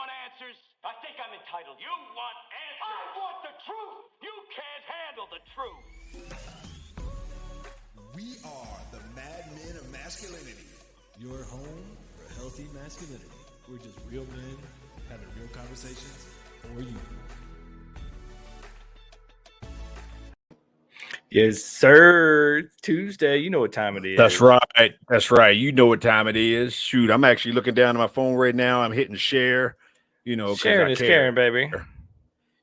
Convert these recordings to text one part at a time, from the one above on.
want answers? I think I'm entitled. You want answers? I want the truth. You can't handle the truth. We are the Mad Men of Masculinity. Your home for healthy masculinity. We're just real men having real conversations for you. Yes, sir. It's Tuesday. You know what time it is. That's right. That's right. You know what time it is. Shoot, I'm actually looking down at my phone right now. I'm hitting share. You know, sharing is caring, baby.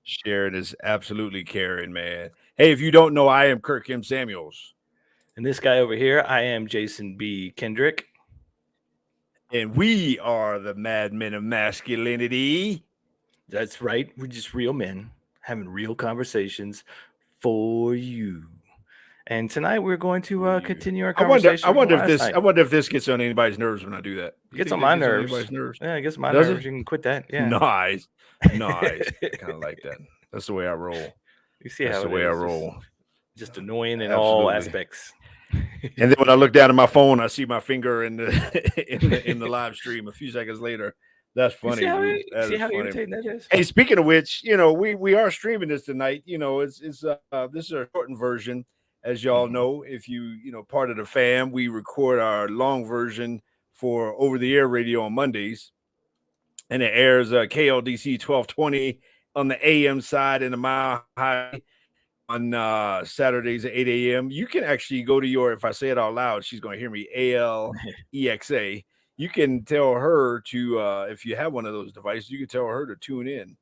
Sharing is absolutely caring, man. Hey, if you don't know, I am Kirk M. Samuels. And this guy over here, I am Jason B. Kendrick. And we are the Mad Men of Masculinity. That's right. We're just real men having real conversations for you. And tonight we're going to continue our conversation. I wonder if this gets on anybody's nerves when I do that. It gets on my nerves. Yeah, it gets on my Does nerves. it? You can quit that. Yeah. Nice. Kind of like that. That's the way I roll. You see That's how the way I roll. Just annoying in all aspects. And then when I look down at my phone, I see my finger in the in the live stream a few seconds later. That's funny. See how irritating that is? Hey, speaking of which, you know, we are streaming this tonight. You know, this is a shortened version, as y'all know. If you part of the fam, we record our long version for over the air radio on Mondays, and it airs KLDC 1220 on the AM side and the Mile High on Saturdays at 8 a.m. You can actually go to your, if I say it out loud, she's going to hear me, ALEXA. You can tell her to, if you have one of those devices, you can tell her to tune in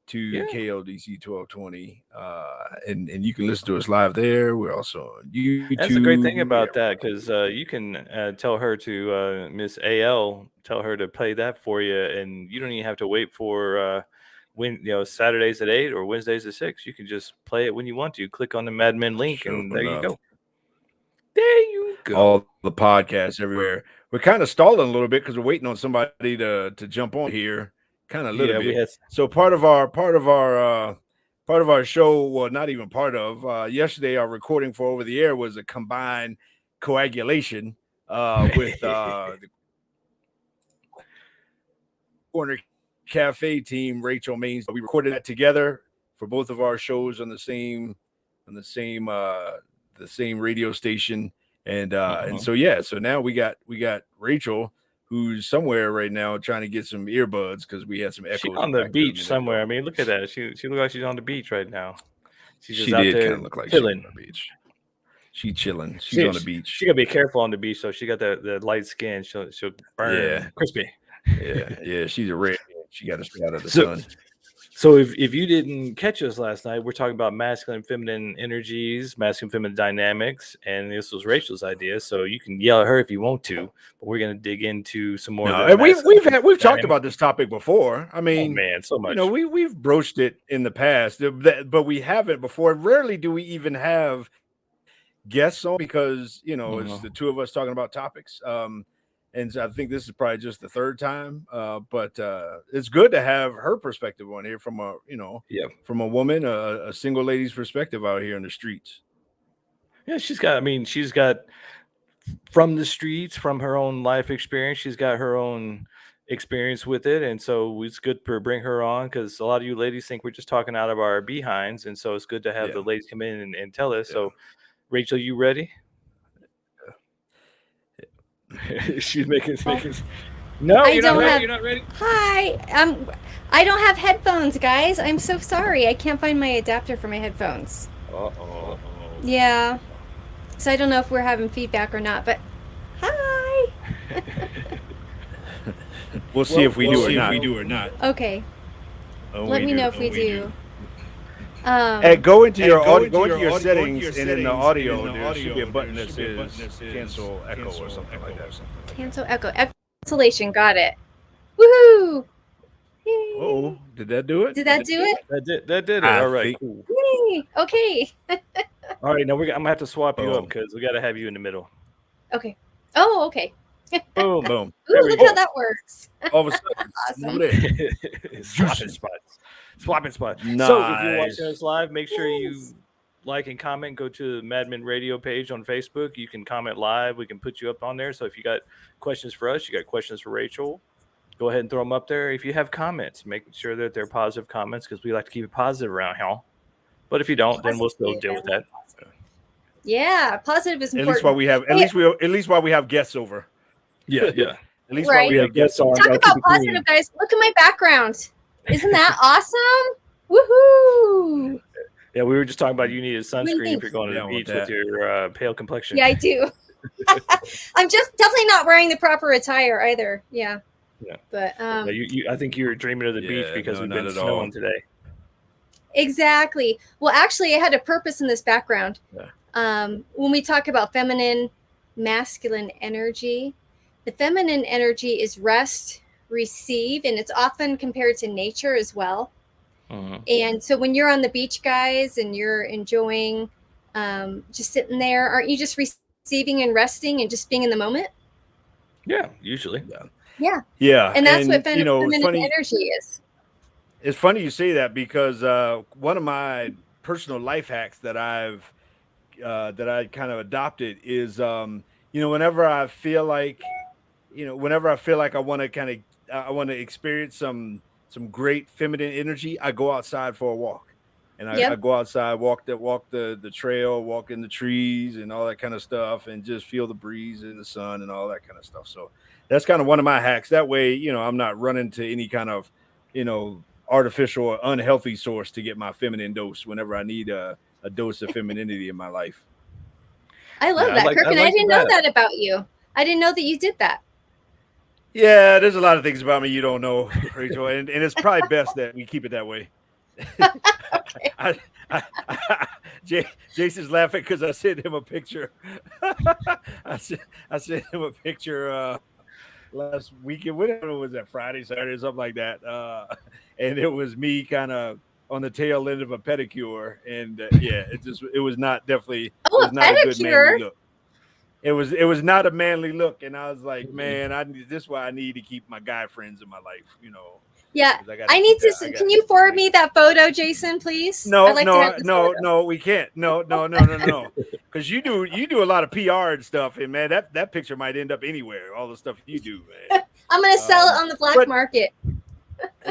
to KLDC 1220. And you can listen to us live there. We're also on YouTube. That's a great thing about that, because you can tell her to, Miss AL, tell her to play that for you. And you don't even have to wait for Saturdays at 8 or Wednesdays at 6. You can just play it when you want to. Click on the Mad Men link, and there you go. There you go. All the podcasts everywhere. We're kind of stalling a little bit because we're waiting on somebody to jump on here. Kind of a little bit. So part of our show, well, not even part of. Yesterday, our recording for over the air was a combined coagulation with the Corner Cafe team, Rachel Maines. We recorded that together for both of our shows on the same radio station, and so now we got Rachel, who's somewhere right now trying to get some earbuds because we had some echoes. She's on the beach somewhere. I mean, look at that. She looks like she's on the beach right now. She did kind of look like chilling. She's on the beach. She's chilling. She's on the beach. She gotta be careful on the beach. So she got the light skin. She'll burn. Crispy. Yeah. She's a red. She got to stay out of the sun. So if you didn't catch us last night, we're talking about masculine and feminine energies, masculine and feminine dynamics, and this was Rachel's idea. So you can yell at her if you want to, but we're going to dig into some more. And we've talked about this topic before. I mean, so much. We've broached it in the past, but we haven't before. Rarely do we even have guests on because it's the two of us talking about topics. And I think this is probably just the third time, but it's good to have her perspective on here from a from a woman, a single lady's perspective out here in the streets. Yeah, she's got from the streets, from her own life experience. She's got her own experience with it, and so it's good to bring her on because a lot of you ladies think we're just talking out of our behinds, and so it's good to have the ladies come in and tell us. So, Rachel, you ready? She's making. No, you're not ready. Hi, I don't have headphones, guys. I'm so sorry. I can't find my adapter for my headphones. Uh-oh. Yeah. So I don't know if we're having feedback or not, but hi. We'll see if we do or not. Okay. Let me know if we do. Go into your settings, and in the audio, there should be a button that says cancel echo or something like that. Cancel echo. Cancellation. Got it. Woohoo! Oh, did that do it? Did that do it? That did it. All right. Cool. Yay. Okay. All right. Now I'm gonna have to swap you up because we got to have you in the middle. Okay. Oh, okay. Boom, boom. Ooh, look how that works. All of a sudden, awesome. Swapping spots. Nice. So if you're watching us live, make sure you like and comment. Go to the Mad Men Radio page on Facebook. You can comment live. We can put you up on there. So if you got questions for us, you got questions for Rachel, go ahead and throw them up there. If you have comments, make sure that they're positive comments because we like to keep it positive around here. But if you don't, then we'll still deal with that. Yeah, positive is At important. least while we have, at least while we have guests over. Yeah. At least Right. while we have guests over. Talk about positive, guys. Look at my background. Isn't that awesome? Woohoo! Yeah, we were just talking about you needed sunscreen if you're going to the Down with beach with that. your pale complexion. Yeah, I do. I'm just definitely not wearing the proper attire either. Yeah. Yeah. But Yeah, I think you were dreaming of the beach Yeah, because no, we've not been at snowing all. today. exactly. Well, actually, I had a purpose in this background. Yeah. When we talk about feminine, masculine energy, the feminine energy is rest, receive, and it's often compared to nature as well. Mhm. And so when you're on the beach, guys, and you're enjoying just sitting there, aren't you just receiving and resting and just being in the moment? Yeah, usually. Yeah. Yeah. And that's what you know, feminine it's funny. energy is. It's funny you say that because one of my personal life hacks that I kind of adopted is whenever I feel like I want to I want to experience some great feminine energy, I go outside for a walk. And I go outside, walk the trail, walk in the trees and all that kind of stuff, and just feel the breeze and the sun and all that kind of stuff. So that's kind of one of my hacks. That way, I'm not running to any kind of, artificial or unhealthy source to get my feminine dose whenever I need a dose of femininity in my life. I love Yeah, that, I like- Kirk, I and I like didn't that. know that about you. I didn't know that you did that. Yeah, there's a lot of things about me you don't know, Rachel, and it's probably best that we keep it that way. Okay. Jason's laughing because I sent him a picture. I sent him a picture last weekend. Whatever was that, Friday, Saturday, something like that. And it was me kind of on the tail end of a pedicure, and it was not definitely it Oh, was not a good pedicure. manly look. It was not a manly look, and I was like, man, this is why I need to keep my guy friends in my life, Yeah, 'cause I gotta I keep need to. that- I Can gotta- you forward me that photo, Jason, please? No, I'd like to have this photo. no, we can't. No. Because you do a lot of PR and stuff, and man, that picture might end up anywhere. All the stuff you do, man. I'm gonna sell it on the black market.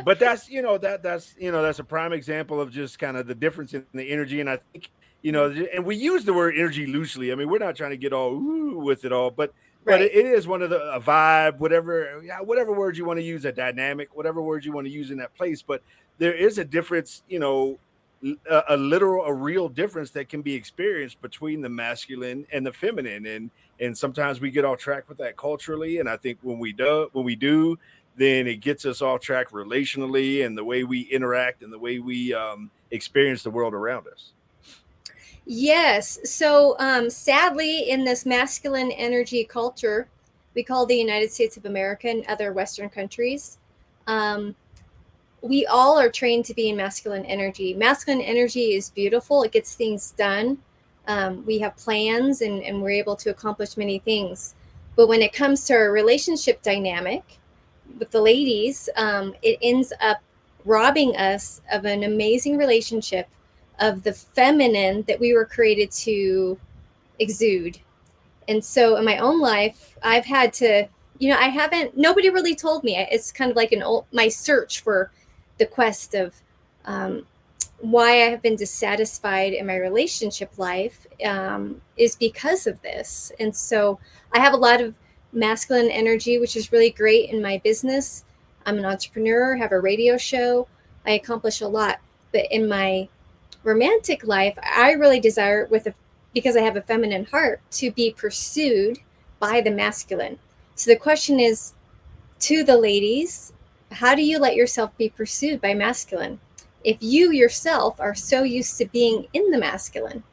But that's that's a prime example of just kind of the difference in the energy, and I think and we use the word energy loosely. I mean, we're not trying to get all with it all, but Right. it is one of a vibe, whatever words you want to use, a dynamic, whatever words you want to use in that place. But there is a difference, a real difference that can be experienced between the masculine and the feminine, and sometimes we get off track with that culturally. And I think when we do, then it gets us off track relationally and the way we interact and the way we experience the world around us. Yes. So sadly, in this masculine energy culture, we call the United States of America and other Western countries, we all are trained to be in masculine energy. Masculine energy is beautiful. It gets things done. We have plans and we're able to accomplish many things. But when it comes to our relationship dynamic with the ladies, it ends up robbing us of an amazing relationship, of the feminine that we were created to exude. And so in my own life, I've had to, nobody really told me. It's kind of like my search for the quest of why I have been dissatisfied in my relationship life is because of this. And so I have a lot of masculine energy, which is really great in my business. I'm an entrepreneur, have a radio show. I accomplish a lot. But in my romantic life, I really desire, because I have a feminine heart, to be pursued by the masculine. So the question is to the ladies, how do you let yourself be pursued by masculine if you yourself are so used to being in the masculine?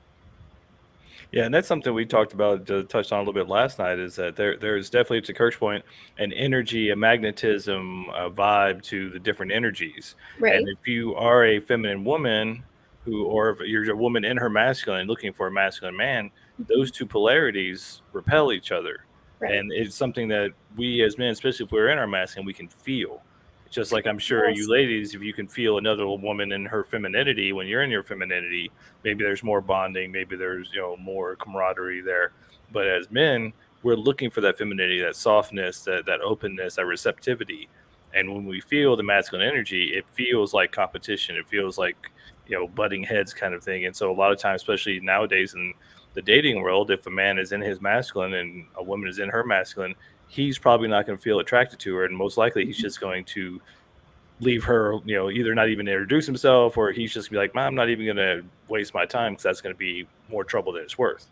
Yeah, and that's something we talked about, touched on a little bit last night, is that there's definitely, to Kirk's point, an energy, a magnetism, a vibe to the different energies. Right. And if you are a feminine woman or if you're a woman in her masculine looking for a masculine man, those two polarities repel each other. Right. And it's something that we as men, especially if we're in our masculine, we can feel. Just like I'm sure Yes. you ladies, if you can feel another woman in her femininity when you're in your femininity, maybe there's more bonding, maybe there's more camaraderie there. But as men, we're looking for that femininity, that softness, that openness, that receptivity. And when we feel the masculine energy, it feels like competition. It feels like, butting heads kind of thing. And so a lot of times, especially nowadays in the dating world, if a man is in his masculine and a woman is in her masculine, he's probably not going to feel attracted to her. And most likely he's just going to leave her, either not even introduce himself, or he's just be like, I'm not even going to waste my time because that's going to be more trouble than it's worth.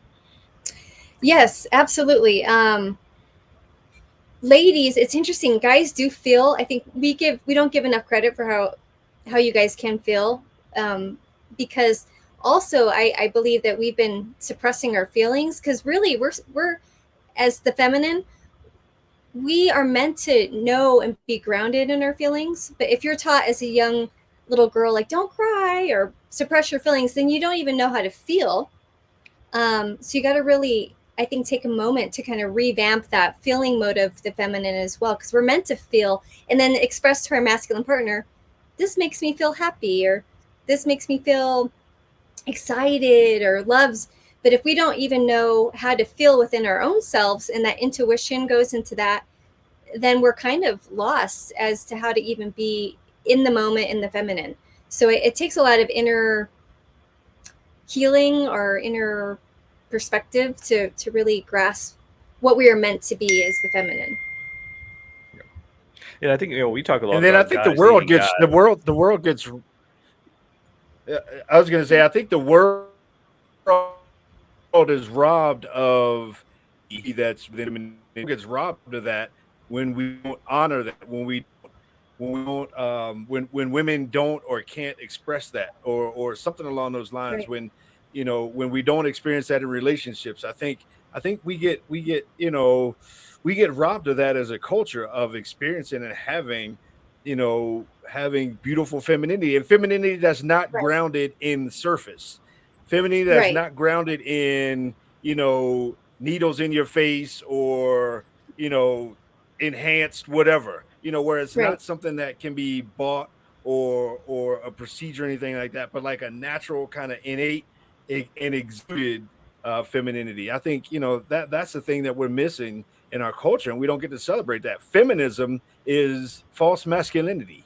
Yes, absolutely. Ladies, it's interesting. Guys do feel. I think we don't give enough credit for how you guys can feel, because also I believe that we've been suppressing our feelings, because really we're as the feminine, we are meant to know and be grounded in our feelings. But if you're taught as a young little girl, like, don't cry or suppress your feelings, then you don't even know how to feel. So you got to really, I think, take a moment to kind of revamp that feeling mode of the feminine as well, because we're meant to feel and then express to our masculine partner, this makes me feel happy, or this makes me feel excited or loves. But if we don't even know how to feel within our own selves, and that intuition goes into that, then we're kind of lost as to how to even be in the moment in the feminine. So it takes a lot of inner healing or inner perspective to really grasp what we are meant to be as the feminine. Yeah, I think we talk a lot And then I about think the guys world needing gets guys. the world gets. I was going to say, I think the world is robbed of that's within. It gets robbed of that when we don't honor that, when we don't when women don't or can't express that, or something along those lines. Right. When we don't experience that in relationships, I think we get robbed of that as a culture, of experiencing and having beautiful femininity, and femininity that's not Right. grounded in the surface, femininity that's Right. not grounded in needles in your face, or enhanced whatever, where it's Right. not something that can be bought, or a procedure or anything like that, but like a natural kind of innate and exuded femininity. I think that's the thing that we're missing in our culture, and we don't get to celebrate that. Feminism is false masculinity,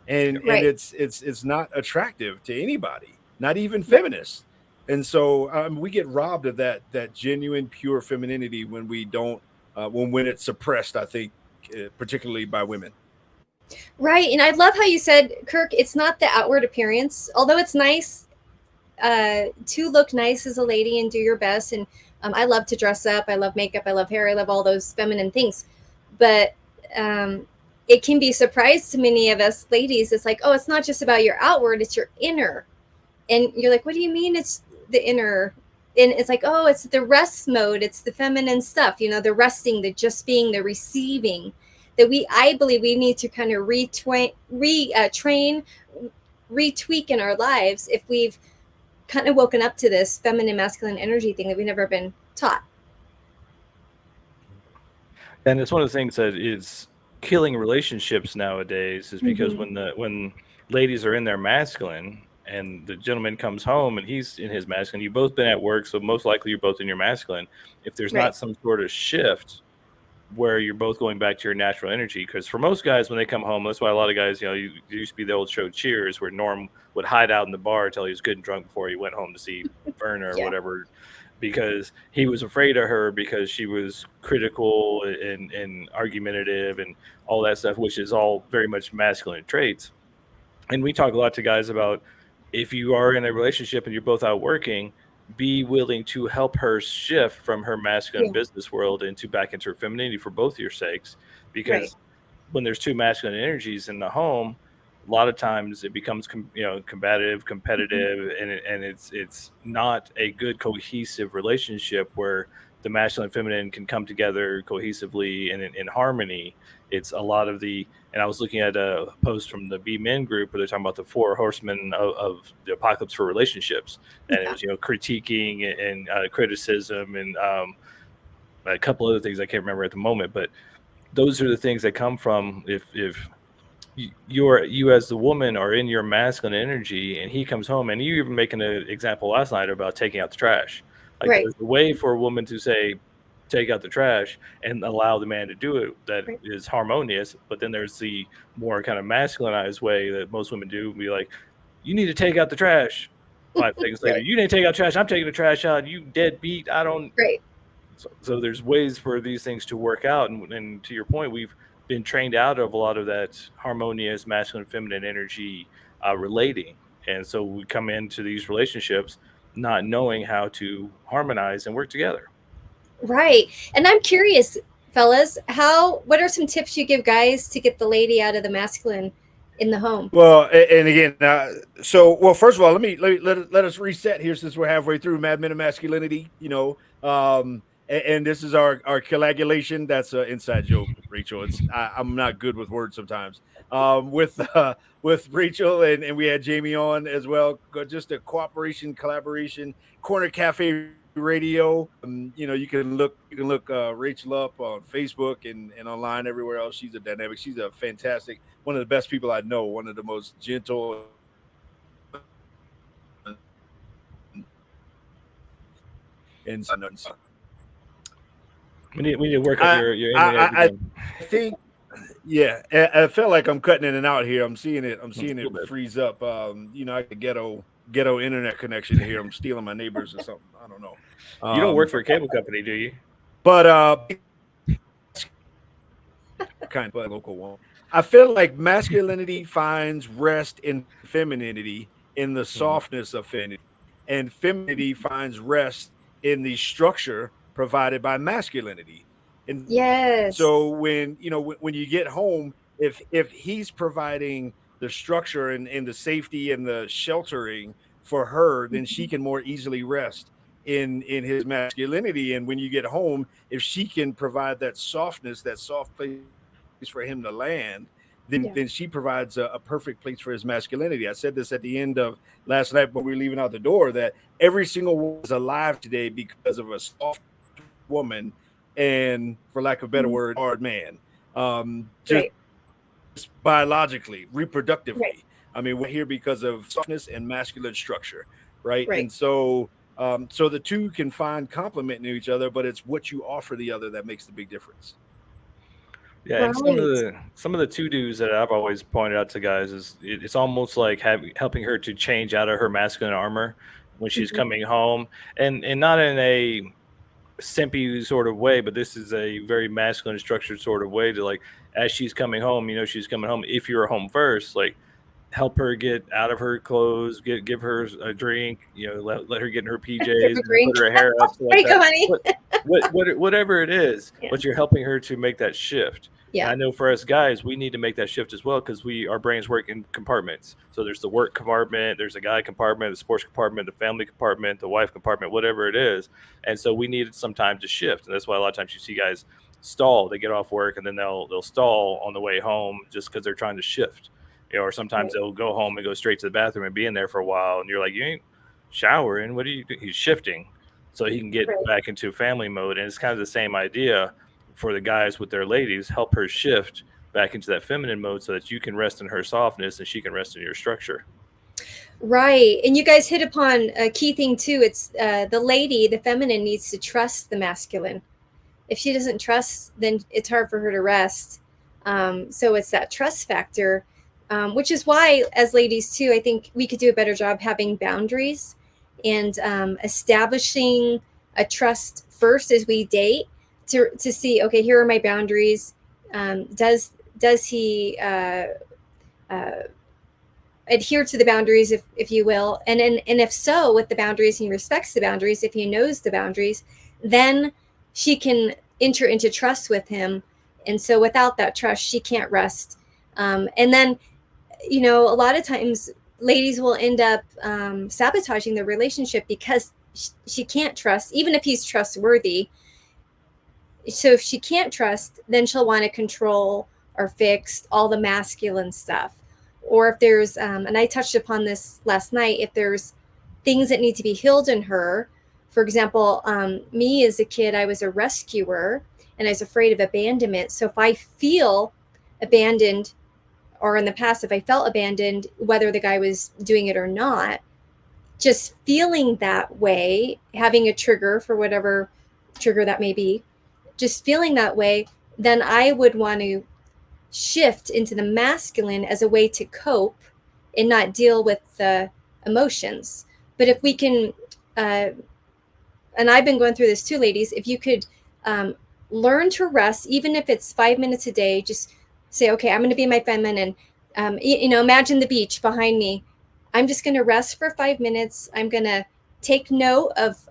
and Right. it's not attractive to anybody, not even Right. feminists. And so we get robbed of that genuine, pure femininity when we don't, when it's suppressed. I think, particularly by women. Right. And I love how you said, Kirk, it's not the outward appearance, although it's nice to look nice as a lady and do your best. And I love to dress up. I love makeup. I love hair. I love all those feminine things. But it can be a surprise to many of us ladies. It's like, oh, it's not just about your outward, it's your inner. And you're like, what do you mean it's the inner? And it's like, oh, it's the rest mode. It's the feminine stuff, the resting, the just being, the receiving, that I believe we need to kind of train, retweak in our lives if we've kind of woken up to this feminine masculine energy thing that we've never been taught. And it's one of the things that is killing relationships nowadays, is because Mm-hmm. when ladies are in their masculine and the gentleman comes home and he's in his masculine, you've both been at work, so most likely you're both in your masculine. If there's Right. not some sort of shift where you're both going back to your natural energy, because for most guys when they come home, that's why a lot of guys, you used to be the old show Cheers, where Norm would hide out in the bar until he was good and drunk before he went home to see Verna or Yeah. whatever, because he was afraid of her because she was critical and argumentative and all that stuff, which is all very much masculine traits. And we talk a lot to guys about, if you are in a relationship and you're both out working, be willing to help her shift from her masculine Yeah. business world into back into her femininity for both your sakes. Right. Because when there's two masculine energies in the home, a lot of times it becomes combative, Mm-hmm. competitive, and it's not a good cohesive relationship where the masculine and feminine can come together cohesively and in harmony. It's a lot of the, and I was looking at a post from the B Men group where they're talking about the four horsemen of the apocalypse for relationships, and it Yeah. was critiquing and criticism and a couple other things I can't remember at the moment, but those are the things that come from, if you as the woman are in your masculine energy and he comes home, and you even making an example last night about taking out the trash. Like, Right. there's a way for a woman to say, take out the trash and allow the man to do it that Right. is harmonious. But then there's the more kind of masculinized way that most women do, be like, you need to take out the trash. 5 seconds later, Right. you didn't take out trash. I'm taking the trash out. You deadbeat. I don't. Right. So there's ways for these things to work out. And to your point, we've been trained out of a lot of that harmonious masculine feminine energy relating. And so we come into these relationships not knowing how to harmonize and work together. Right. And I'm curious, fellas, what are some tips you give guys to get the lady out of the masculine in the home? Well, and again, first of all, let us reset here since we're halfway through Mad Men of Masculinity. And this is our coagulation. That's an inside joke, Rachel. I'm not good with words sometimes. With Rachel and we had Jamie on as well. Just a cooperation, collaboration, Corner Cafe Radio. You can look Rachel up on Facebook and online everywhere else. She's a dynamic. She's a fantastic, one of the best people I know. One of the most gentle. And We need to work on your internet. I think, yeah, I felt like I'm cutting in and out here. I'm seeing it freeze up. I get ghetto internet connection here. I'm stealing my neighbors or something. I don't know. You don't work for a cable company, do you? But kind of a local one. I feel like masculinity finds rest in femininity, in the softness of femininity, and femininity finds rest in the structure provided by masculinity. And Yes. so when you get home, if he's providing the structure and the safety and the sheltering for her, then she can more easily rest in his masculinity. And when you get home, if she can provide that softness, that soft place for him to land, then she provides a perfect place for his masculinity. I said this at the end of last night when we were leaving out the door, that every single one is alive today because of a soft woman and, for lack of a better word, hard man. Just biologically, reproductively. Right. I mean, we're here because of softness and masculine structure, right? Right. And so the two can find complement in each other, but it's what you offer the other that makes the big difference. Yeah, and some of the to dos that I've always pointed out to guys is it's almost like helping her to change out of her masculine armor when she's coming home, and not in a simpy sort of way, but this is a very masculine structured sort of way to, like, as she's coming home, she's coming home. If you're home first, like, help her get out of her clothes, give her a drink, let her get in her PJs, and put her hair up, so like that. Whatever it is, but you're helping her to make that shift. Yeah. And I know for us guys, we need to make that shift as well, because our brains work in compartments. So there's the work compartment, there's the guy compartment, the sports compartment, the family compartment, the wife compartment, whatever it is. And so we needed some time to shift, and that's why a lot of times you see guys stall. They get off work and then they'll stall on the way home just because they're trying to shift. Or sometimes they'll go home and go straight to the bathroom and be in there for a while, and you're like, you ain't showering. What are you doing? He's shifting so he can get back into family mode. And it's kind of the same idea for the guys with their ladies. Help her shift back into that feminine mode so that you can rest in her softness and she can rest in your structure. Right. And you guys hit upon a key thing too. It's the lady, the feminine, needs to trust the masculine. If she doesn't trust, then it's hard for her to rest. So it's that trust factor, which is why, as ladies too, I think we could do a better job having boundaries and establishing a trust first as we date to see, okay, here are my boundaries. Does he adhere to the boundaries, if you will, and if so, with the boundaries, he respects the boundaries. If he knows the boundaries, then she can enter into trust with him. And so without that trust, she can't rest. And then, a lot of times ladies will end up sabotaging the relationship because she can't trust, even if he's trustworthy. So if she can't trust, then she'll want to control or fix all the masculine stuff. Or if there's, and I touched upon this last night, if there's things that need to be healed in her. For example, me as a kid, I was a rescuer and I was afraid of abandonment. So if I feel abandoned, or in the past, if I felt abandoned, whether the guy was doing it or not, just feeling that way, having a trigger for whatever trigger that may be, just feeling that way, then I would want to shift into the masculine as a way to cope and not deal with the emotions. But if we can, and I've been going through this too, ladies, if you could learn to rest, even if it's 5 minutes a day, just say, okay, I'm going to be my feminine. Imagine the beach behind me. I'm just going to rest for 5 minutes. I'm going to take note of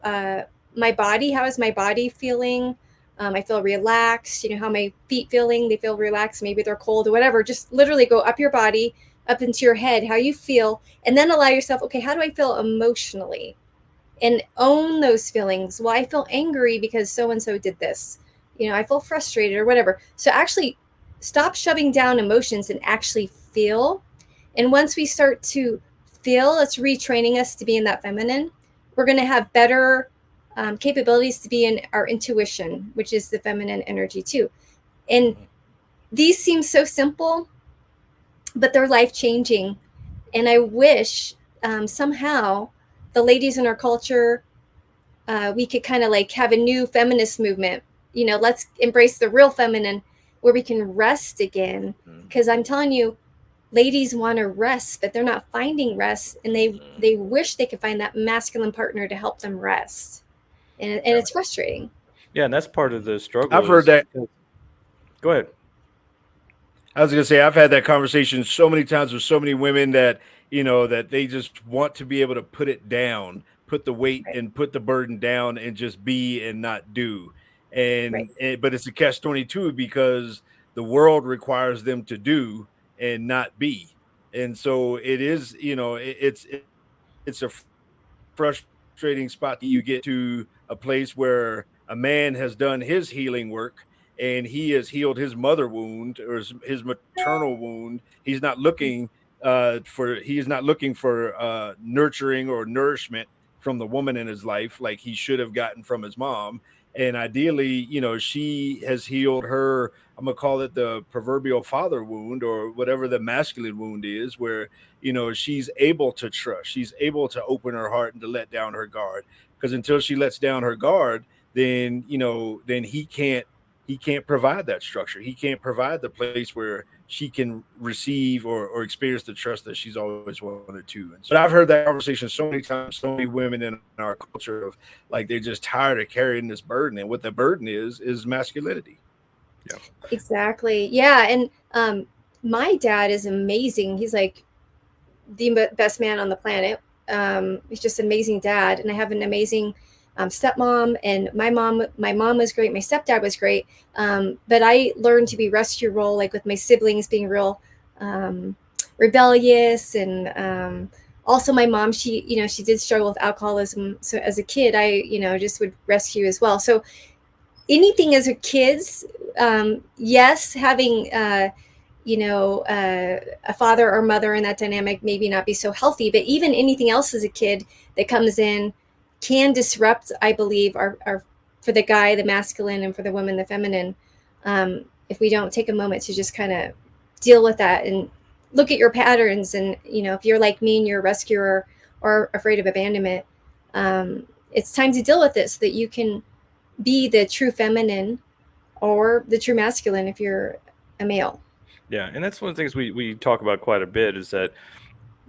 my body. How is my body feeling? I feel relaxed. How my feet feeling? They feel relaxed. Maybe they're cold or whatever. Just literally go up your body, up into your head, how you feel, and then allow yourself, okay, how do I feel emotionally? And own those feelings. Well, I feel angry because so and so did this. I feel frustrated or whatever. So actually stop shoving down emotions and actually feel. And once we start to feel, it's retraining us to be in that feminine. We're going to have better capabilities to be in our intuition, which is the feminine energy too. And these seem so simple, but they're life changing. And I wish somehow the ladies in our culture, we could kind of like have a new feminist movement. Let's embrace the real feminine where we can rest again. Because I'm telling you, ladies want to rest, but they're not finding rest, and they wish they could find that masculine partner to help them rest, and it's frustrating. Yeah, and that's part of the struggle. I've heard that. Go ahead. I was going to say, I've had that conversation so many times with so many women that, that they just want to be able to put it down, put the weight and put the burden down and just be and not do. But it's a catch-22 because the world requires them to do and not be. And so it is, it's a frustrating spot that you get to a place where a man has done his healing work and he has healed his mother wound or his maternal wound. He's not looking for nurturing or nourishment from the woman in his life like he should have gotten from his mom. And ideally, she has healed her, I'm gonna call it the proverbial father wound or whatever the masculine wound is, where she's able to trust, she's able to open her heart and to let down her guard. Because until she lets down her guard, then then he can't provide that structure. He can't provide the place where she can receive or experience the trust that she's always wanted to. And so, but I've heard that conversation so many times, so many women in our culture of like they're just tired of carrying this burden, and what the burden is masculinity. Yeah, exactly. Yeah, and my dad is amazing. He's like the best man on the planet. He's just an amazing dad, and I have an amazing stepmom, and my mom was great. My stepdad was great. But I learned to be rescue role, like with my siblings being real rebellious, and also my mom, she did struggle with alcoholism. So as a kid, I just would rescue as well. So anything as a kids, yes, having a father or mother in that dynamic maybe not be so healthy, but even anything else as a kid that comes in can disrupt, I believe, our for the guy, the masculine, and for the woman, the feminine. If we don't take a moment to just kind of deal with that and look at your patterns, and if you're like me and you're a rescuer or afraid of abandonment, it's time to deal with it so that you can be the true feminine or the true masculine if you're a male. Yeah, and that's one of the things we talk about quite a bit is that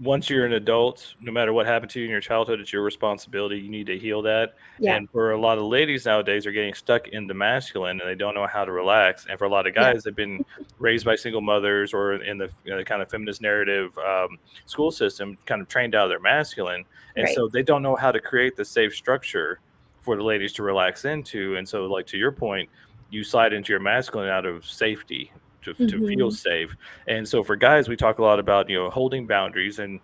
once you're an adult, no matter what happened to you in your childhood, it's your responsibility. You need to heal that. Yeah. And for a lot of ladies nowadays, are getting stuck in the masculine and they don't know how to relax. And for a lot of guys, they've been raised by single mothers or in the kind of feminist narrative school system, kind of trained out of their masculine. And so they don't know how to create the safe structure for the ladies to relax into. And so, like to your point, you slide into your masculine out of safety. To feel safe. And so for guys, we talk a lot about holding boundaries, and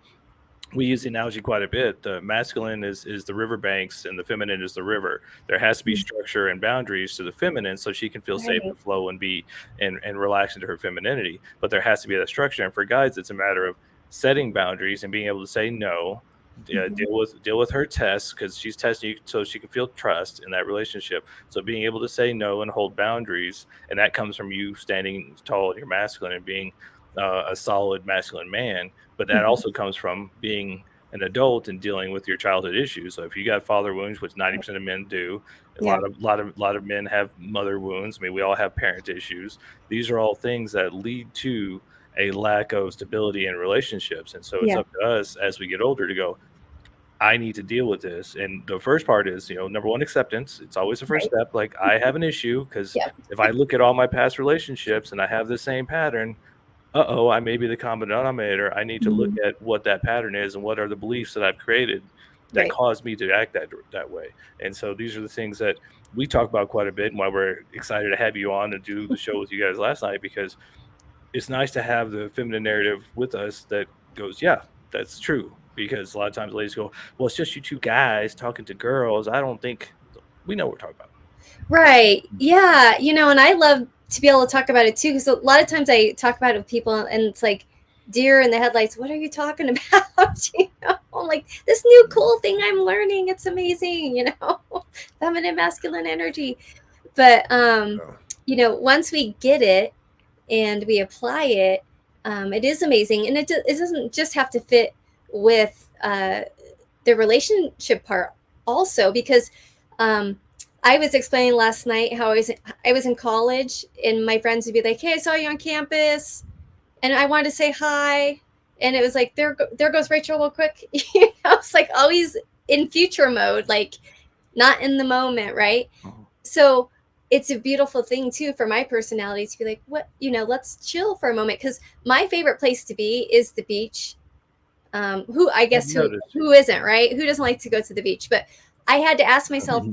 we use the analogy quite a bit. The masculine is the riverbanks and the feminine is the river. There has to be structure and boundaries to the feminine so she can feel safe to flow and be and relax into her femininity. But there has to be that structure. And for guys, it's a matter of setting boundaries and being able to say no. Deal with her tests, because she's testing you so she can feel trust in that relationship. So being able to say no and hold boundaries, and that comes from you standing tall in your masculine and being a solid masculine man. But that also comes from being an adult and dealing with your childhood issues. So if you got father wounds, which 90% of men do, A lot of men have mother wounds. I mean, we all have parent issues. These are all things that lead to a lack of stability in relationships. And so it's Yeah. up to us as we get older to go, I need to deal with this. And the first part is, number one, acceptance. It's always the first Right. step. Like, I have an issue because Yeah. if I look at all my past relationships and I have the same pattern, I may be the common denominator. I need to look Mhm. at what that pattern is and what are the beliefs that I've created that Right. cause me to act that way. And so these are the things that we talk about quite a bit, and why we're excited to have you on and do the show with you guys last night, because it's nice to have the feminine narrative with us that goes, yeah, that's true. Because a lot of times ladies go, well, it's just you two guys talking to girls. I don't think we know what we're talking about. Right. Yeah. And I love to be able to talk about it too, because a lot of times I talk about it with people and it's like deer in the headlights. What are you talking about? I'm like, this new cool thing I'm learning. It's amazing, feminine, masculine energy. But, once we get it and we apply it, it is amazing. And it doesn't just have to fit with the relationship part also, because I was explaining last night how I was in college and my friends would be like, hey, I saw you on campus and I wanted to say hi. And it was like, there goes Rachel real quick. It's like always in future mode, like not in the moment, right? So it's a beautiful thing too for my personality to be like, what, let's chill for a moment, because my favorite place to be is the beach. Who isn't, right? Who doesn't like to go to the beach? But I had to ask myself,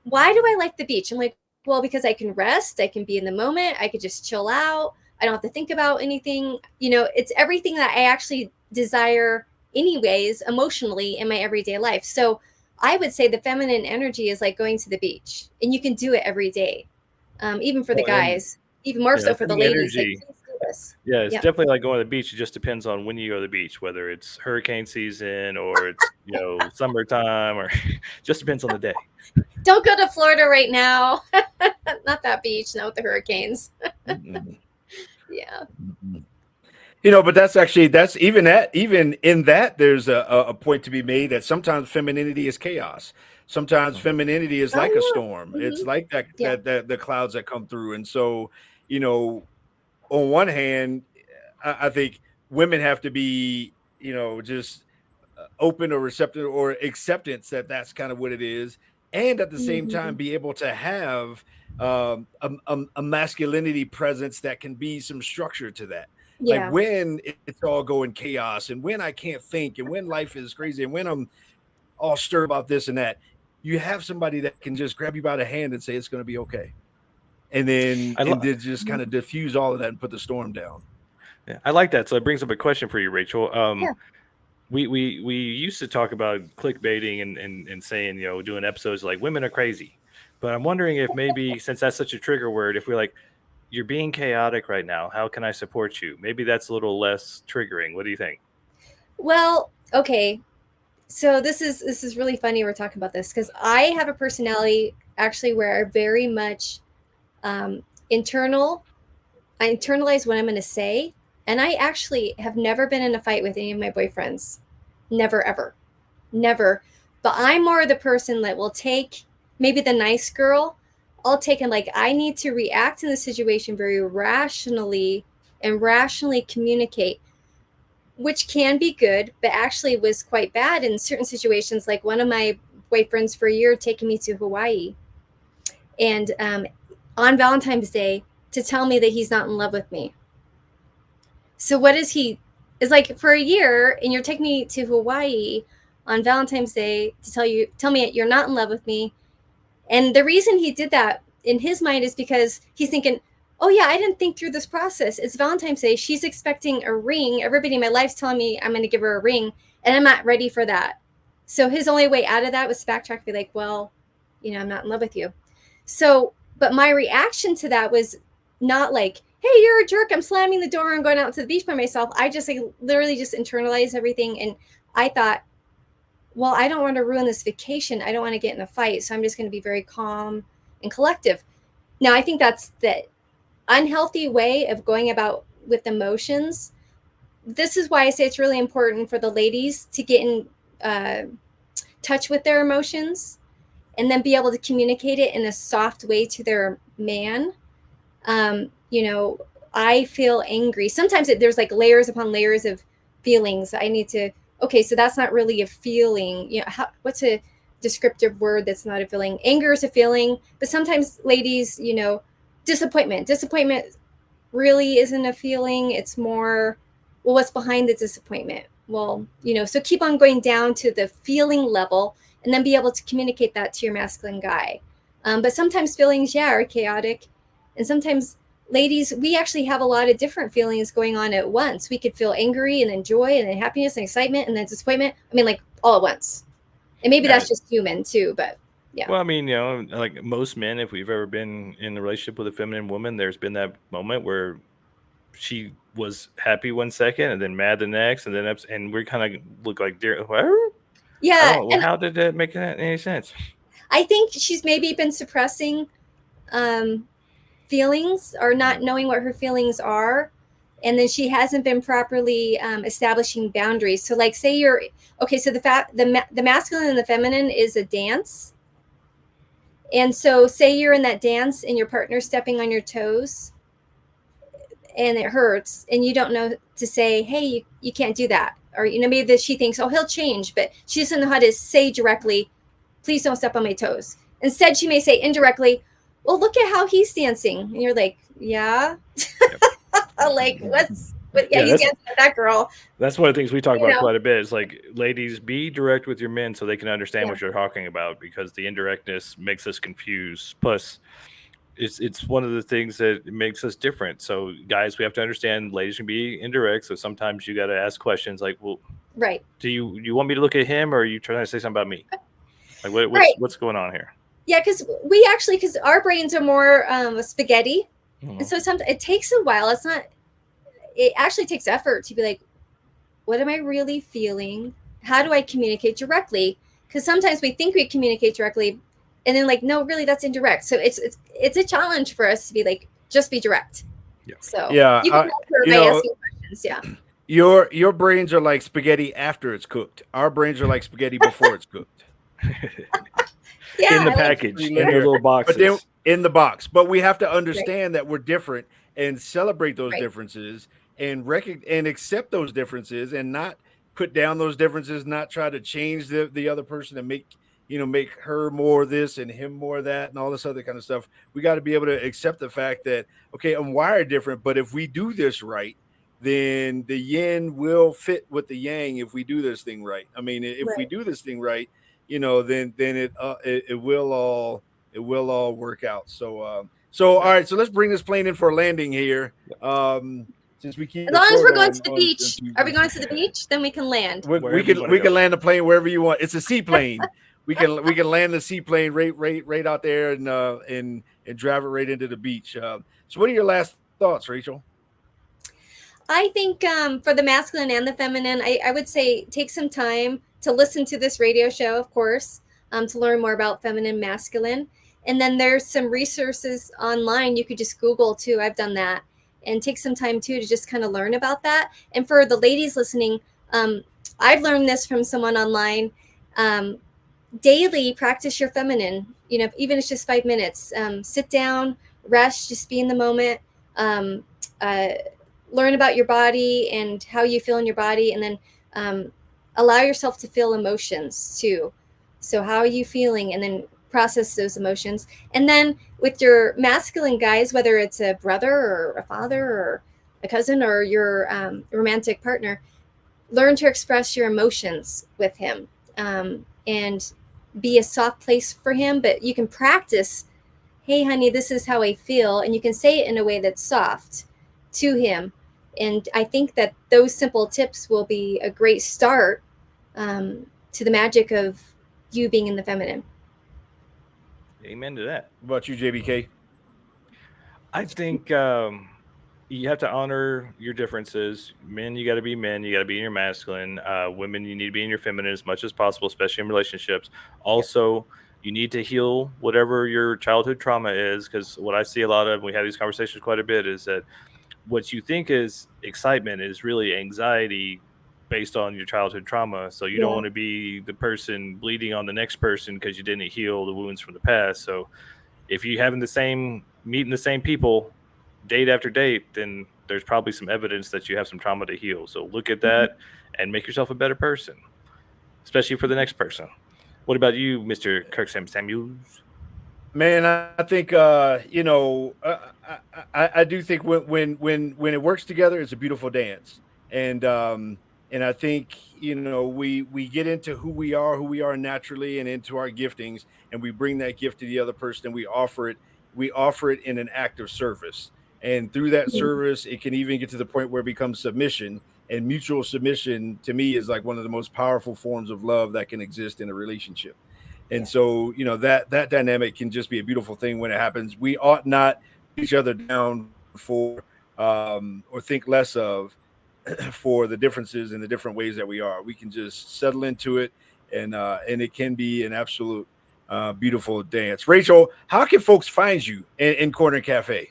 why do I like the beach? I'm like, well, because I can rest, I can be in the moment, I could just chill out, I don't have to think about anything. It's everything that I actually desire anyways, emotionally, in my everyday life. So I would say the feminine energy is like going to the beach, and you can do it every day, even for the guys, even more so for the ladies. Like, please do this. Yeah, it's definitely like going to the beach. It just depends on when you go to the beach, whether it's hurricane season or it's summertime, or just depends on the day. Don't go to Florida right now. Not that beach, not with the hurricanes. Yeah. But that's even in that there's a point to be made that sometimes femininity is chaos. Sometimes femininity is like a storm. Mm-hmm. It's like that the clouds that come through. And so, on one hand, I think women have to be, just open or receptive or acceptance that that's kind of what it is. And at the same time, be able to have a masculinity presence that can be some structure to that. Yeah. Like when it's all going chaos and when I can't think and when life is crazy and when I'm all stirred about this and that, you have somebody that can just grab you by the hand and say, it's going to be okay. And then just kind of diffuse all of that and put the storm down. Yeah, I like that. So it brings up a question for you, Rachel. We used to talk about clickbaiting and saying, doing episodes like women are crazy. But I'm wondering if maybe, since that's such a trigger word, if we're like, you're being chaotic right now, how can I support you? Maybe that's a little less triggering. What do you think? Well, okay. So this is really funny we're talking about this, because I have a personality actually where I very much I internalize what I'm going to say. And I actually have never been in a fight with any of my boyfriends. Never, ever. Never. But I'm more the person that will take, maybe the nice girl, I'll take, and like, I need to react in the situation very rationally and rationally communicate, which can be good, but actually was quite bad in certain situations. Like one of my boyfriends for a year taking me to Hawaii, and on Valentine's Day to tell me that he's not in love with me. So what is he? Is like, for a year, and you're taking me to Hawaii on Valentine's Day to tell me you're not in love with me. And the reason he did that in his mind is because he's thinking, oh yeah, I didn't think through this process. It's Valentine's Day. She's expecting a ring. Everybody in my life's telling me I'm going to give her a ring, and I'm not ready for that. So his only way out of that was to backtrack, be like, well, I'm not in love with you. So, but my reaction to that was not like, hey, you're a jerk, I'm slamming the door and going out to the beach by myself. I just literally just internalized everything. And I thought, well, I don't want to ruin this vacation. I don't want to get in a fight. So I'm just going to be very calm and collective. Now, I think that's the unhealthy way of going about with emotions. This is why I say it's really important for the ladies to get in touch with their emotions and then be able to communicate it in a soft way to their man. You know, I feel angry. Sometimes there's like layers upon layers of feelings. I need to, okay, so that's not really a feeling. You know, what's a descriptive word that's not a feeling? Anger is a feeling, but sometimes ladies, you know, disappointment really isn't a feeling. It's more, well, what's behind the disappointment? Well, you know, so keep on going down to the feeling level and then be able to communicate that to your masculine guy. But sometimes feelings, yeah, are chaotic. And sometimes ladies, we actually have a lot of different feelings going on at once. We could feel angry and then joy and then happiness and excitement and then disappointment. I mean, like all at once. And maybe that's just human too, but yeah. Well, I mean, you know, like most men, if we've ever been in a relationship with a feminine woman, there's been that moment where she was happy one second and then mad the next, and then and we kind of look like deer. Yeah. Well, how did that make any sense? I think she's maybe been suppressing feelings or not knowing what her feelings are, and then she hasn't been properly establishing boundaries. So like say you're okay, so the masculine and the feminine is a dance, and so say you're in that dance and your partner's stepping on your toes and it hurts and you don't know to say, hey, you can't do that, or you know, maybe that she thinks, oh, he'll change, but she doesn't know how to say directly, please don't step on my toes. Instead she may say indirectly, well, look at how he's dancing, and you're like, yeah. Like yeah, he's dancing with that girl. That's one of the things we talk about quite a bit. Is like, ladies, be direct with your men so they can understand what you're talking about, because the indirectness makes us confused. Plus, it's one of the things that makes us different. So guys, we have to understand ladies can be indirect. So sometimes you got to ask questions like, well, right, do you want me to look at him, or are you trying to say something about me? Like what's going on here? Yeah, because our brains are more spaghetti. And so sometimes it takes a while. It actually takes effort to be like, what am I really feeling? How do I communicate directly? Because sometimes we think we communicate directly and then like, no, really that's indirect. So it's a challenge for us to be like, just be direct. Yeah. So yeah, you can help her by asking questions. Yeah. Your brains are like spaghetti after it's cooked. Our brains are like spaghetti before it's cooked. Yeah, in the package, in the little boxes. But then in the box. But we have to understand that we're different and celebrate those differences and and accept those differences and not put down those differences, not try to change the other person and make her more this and him more that and all this other kind of stuff. We got to be able to accept the fact that, okay, I'm wired different, but if we do this right, then the yin will fit with the yang if we do this thing right. I mean, if we do this thing right, you know, then it will all work out. So all right, so let's bring this plane in for a landing here. Since we keep as long as we're going to the beach. Are we going to the beach? Then we can land. We can land the plane wherever you want. It's a seaplane. we can land the seaplane right out there and drive it right into the beach. So what are your last thoughts, Rachel? I think for the masculine and the feminine, I would say take some time to listen to this radio show, of course, to learn more about feminine, masculine. And then there's some resources online. You could just Google too. I've done that. And take some time too to just kind of learn about that. And for the ladies listening, I've learned this from someone online. Daily practice your feminine, you know, even if it's just 5 minutes. Sit down, rest, just be in the moment. Learn about your body and how you feel in your body, and then allow yourself to feel emotions too. So how are you feeling, and then process those emotions. And then with your masculine guys, whether it's a brother or a father or a cousin or your romantic partner, learn to express your emotions with him, and be a soft place for him. But you can practice, hey honey, this is how I feel, and you can say it in a way that's soft to him. And I think that those simple tips will be a great start to the magic of you being in the feminine. Amen to that. What about you, JBK? I think you have to honor your differences. Men, you got to be men. You got to be in your masculine. Women, you need to be in your feminine as much as possible, especially in relationships. Also, you need to heal whatever your childhood trauma is, because what I see a lot of, we have these conversations quite a bit, is that what you think is excitement is really anxiety based on your childhood trauma. So you don't want to be the person bleeding on the next person because you didn't heal the wounds from the past. So if you having meeting the same people date after date, then there's probably some evidence that you have some trauma to heal. So look at that and make yourself a better person, especially for the next person. What about you, Mr. Kirksam Samuels? Man, I think I do think when it works together, it's a beautiful dance, and I think we get into who we are naturally, and into our giftings, and we bring that gift to the other person, and we offer it in an act of service, and through that service, it can even get to the point where it becomes submission, and mutual submission to me is like one of the most powerful forms of love that can exist in a relationship. And so, that dynamic can just be a beautiful thing when it happens. We ought not put each other down for or think less of for the differences and the different ways that we are. We can just settle into it, and it can be an absolute beautiful dance. Rachel, how can folks find you in Corner Cafe?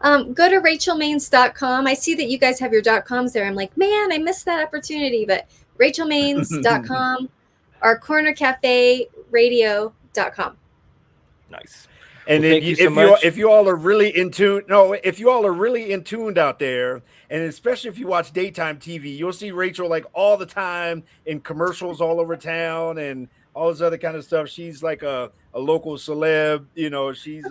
Go to rachelmaines.com. I see that you guys have your .coms there. I'm like, man, I missed that opportunity. But rachelmaines.com or cornercaferadio.com. Nice. And well, if you all are really in tune, out there, and especially if you watch daytime TV, you'll see Rachel like all the time in commercials all over town and all this other kind of stuff. She's like a local celeb, she's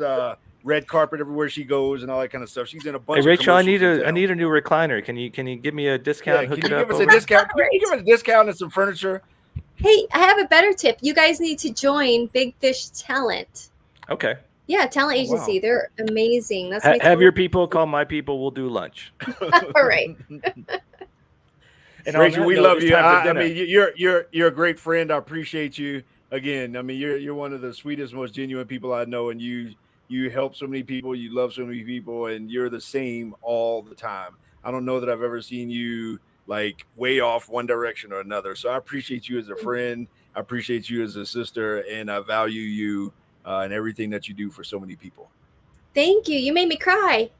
red carpet everywhere she goes and all that kind of stuff. She's in a bunch Hey, of Rachel, I commercials. need a new recliner. Can you give me a discount? Yeah, can you give us a discount? Can you give us a discount and some furniture? Hey, I have a better tip. You guys need to join Big Fish Talent. Okay. Yeah, talent agency. Wow. They're amazing. That's have your people call my people. We'll do lunch. All right. And Rachel, we love you. I mean, you're a great friend. I appreciate you. Again, I mean, you're one of the sweetest, most genuine people I know, and you help so many people. You love so many people, and you're the same all the time. I don't know that I've ever seen you like way off one direction or another. So I appreciate you as a friend. I appreciate you as a sister, and I value you and everything that you do for so many people. Thank you. You made me cry.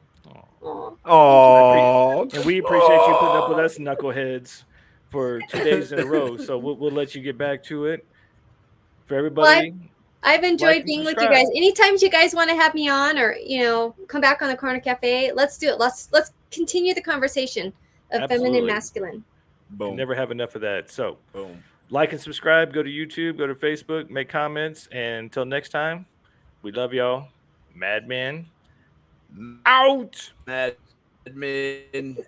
Oh, and we appreciate you putting up with us knuckleheads for 2 days in a row. So we'll let you get back to it. For everybody, well, I've enjoyed being with you guys. Anytime you guys want to have me on, or come back on the Corner Cafe, let's do it. Let's continue the conversation of feminine, masculine. Boom. Never have enough of that. So, boom. Like and subscribe. Go to YouTube. Go to Facebook. Make comments. And until next time, we love y'all. Madman out. Madman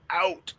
out.